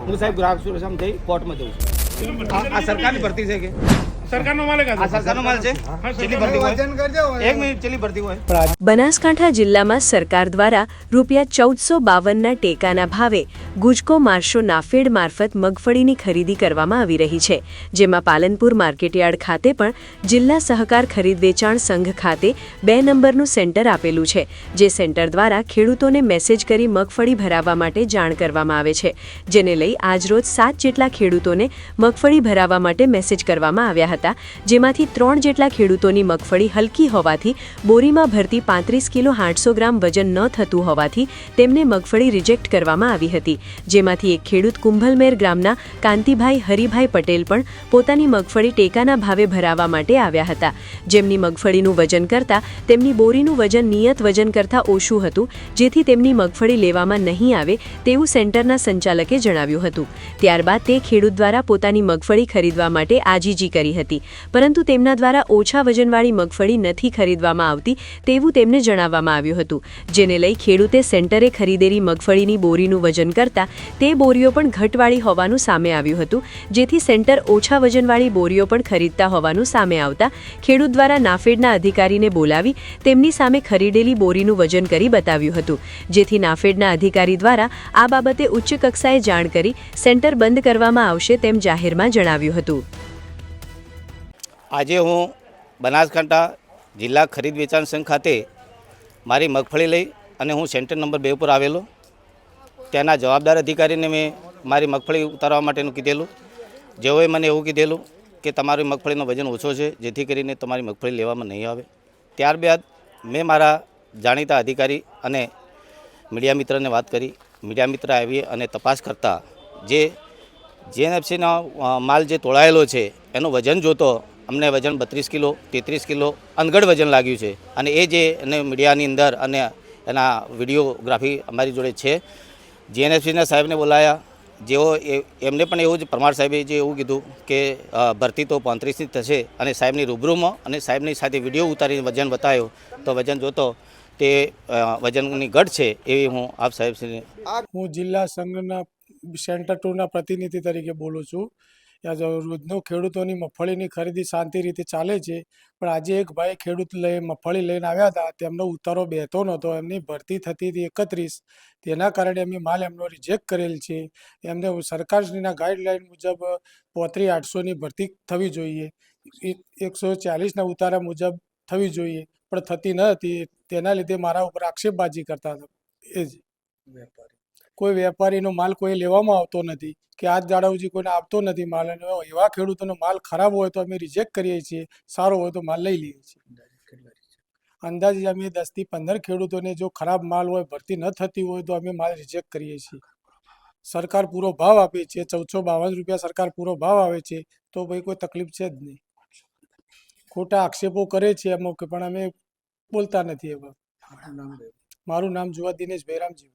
હું સાહેબ ગ્રાહક સુરક્ષામાં જઈ કોર્ટમાં જઉં છું। આ સરકારની ભરતી છે કે સરકારનો માલ આ સરકારનો માલ છે? કેટલી ભરતી હોય? 1 મિનિટ, કેટલી ભરતી હોય? બનાસકાંઠા જિલ્લામાં સરકાર દ્વારા ₹1452ના ટેકાના ભાવે ગુજકો માર્શો નાફેડ મારફત મગફળીની ખરીદી કરવામાં આવી રહી છે, જેમાં પાલનપુર માર્કેટયાર્ડ ખાતે પણ જિલ્લા સહકાર ખરીદ વેચાણ સંઘ ખાતે 2 નંબરનું સેન્ટર આપેલું છે, જે સેન્ટર દ્વારા ખેડૂતોને મેસેજ કરી મગફળી ભરાવવા માટે જાણ કરવામાં આવે છે, જેને લઈ આજરોજ 7 જેટલા ખેડૂતોને મગફળી ભરાવવા માટે મેસેજ કરવામાં આવ્યા હતા, જેમાંથી 3 જેટલા ખેડૂતોની મગફળી હલકી હોવાથી બોરીમાં ભરતી 35 કિલો 800 ગ્રામ વજન ન થતું હોવાથી તેમને મગફળી રિજેક્ટ કરવામાં આવી હતી, જેમાંથી એક ખેડૂત કુંભલમેર ગ્રામના કાંતિભાઈ હરિભાઈ પટેલ પણ પોતાની મગફળી ટેકાના ભાવે ભરાવવા માટે આવ્યા હતા, જેમની મગફળીનું વજન કરતાં તેમની બોરીનું વજન નિયત વજન કરતાં ઓછું હતું, જેથી તેમની મગફળી લેવામાં નહીં આવે તેવું સેન્ટરના સંચાલકે જણાવ્યું હતું। ત્યારબાદ તે ખેડૂત દ્વારા પોતાની મગફળી ખરીદવા માટે આજીજી કરી હતી, પરંતુ તેમના દ્વારા ઓછા વજનવાળી મગફળી નથી ખરીદવામાં આવતી તેવું તેમને જણાવવામાં આવ્યું હતું, જેને લઈ ખેડૂતે સેન્ટરે ખરીદેલી મગફળીની બોરીનું વજન કરતાં તે બોરીઓ પણ ઘટવાળી હોવાનું સામે આવ્યું હતું, જેથી સેન્ટર ઓછા વજનવાળી બોરીઓ પણ ખરીદતા હોવાનું સામે આવતા ખેડૂત દ્વારા નાફેડના અધિકારીને બોલાવી તેમની સામે ખરીદેલી બોરીનું વજન કરી બતાવ્યું હતું, જેથી નાફેડના અધિકારી દ્વારા આ બાબતે ઉચ્ચ કક્ષાએ જાણ કરી સેન્ટર બંધ કરવામાં આવશે તેમ જાહેરમાં જણાવ્યું હતું। આજે હું બનાસકાંઠા જિલ્લા ખરીદ વેચાણ સંઘ ખાતે મારી મગફળી લઈ અને હું સેન્ટર નંબર 2 પર આવેલો। ત્યાંના જવાબદાર અધિકારીને મેં મારી મગફળી ઉતારવા માટેનું કીધેલું, જેઓએ મને એવું કીધેલું કે તમારી મગફળીનો વજન ઓછો છે, જેથી કરીને તમારી મગફળી લેવામાં નહીં આવે। ત્યારબાદ મેં મારા જાણીતા અધિકારી અને મીડિયા મિત્રને વાત કરી। મીડિયા મિત્ર આવી અને તપાસ કરતાં જે જીએનએફસીનો માલ જે તોળાયેલો છે એનું વજન જોતો અમને વજન 32 કિલો 33 કિલો અનગઢ વજન લાગ્યું છે, અને એ જે એને મીડિયાની અંદર અને એના વિડીયોગ્રાફી અમારી જોડે છે। જીએનએફસીના સાહેબને બોલાયા, જેઓ એમને પણ એવું જ પરમાર સાહેબે જે એવું કીધું કે ભરતી તો 35ની થશે, અને સાહેબની રૂબરૂમાં અને સાહેબની સાથે વિડીયો ઉતારીને વજન બતાવ્યો તો વજન જોતો તે વજનની ઘટ છે એવી હું આપ સાહેબશ્રીને હું જિલ્લા સંઘના સેન્ટર 2ના પ્રતિનિધિ તરીકે બોલું છું। રોજનો ખેડૂતોની મગફળીની ખરીદી શાંતિ રીતે ચાલે છે, પણ આજે એક ભાઈ ખેડૂત મગફળી લઈને આવ્યા હતા, તેમનો ઉતારો બેહતો નહોતો, એમની ભરતી થતી હતી 31, તેના કારણે અમે માલ એમનો રિજેક્ટ કરેલ છે। એમને સરકારશ્રીના ગાઈડલાઈન મુજબ 35,800ની ભરતી થવી જોઈએ, 140ના ઉતારા મુજબ થવી જોઈએ, પણ થતી ન હતી, તેના લીધે મારા ઉપર આક્ષેપબાજી કરતા હતા। એ જ કોઈ વેપારીનો માલ કોઈ લેવામાં આવતો નથી કે આજ દાડા સુધી કોઈને આપતો નથી માલ, અને એવા ખેડૂતોનો માલ ખરાબ હોય તો અમે રિજેક્ટ કરીએ છીએ, સારો હોય તો માલ લઈ લઈએ છીએ। અંદાજે અમે 10થી 15 ખેડૂતોને જો ખરાબ માલ હોય, ભરતી ન થતી હોય તો અમે માલ રિજેક્ટ કરીએ છીએ। સરકાર પૂરો ભાવ આપે છે, 1452 રૂપિયા સરકાર પૂરો ભાવ આવે છે, તો ભાઈ કોઈ તકલીફ છે જ નહીં। ખોટા આક્ષેપો કરે છે અમુક, પણ અમે બોલતા નથી। એવા મારું નામ જુવા દિનેશ ભાઈરામજી।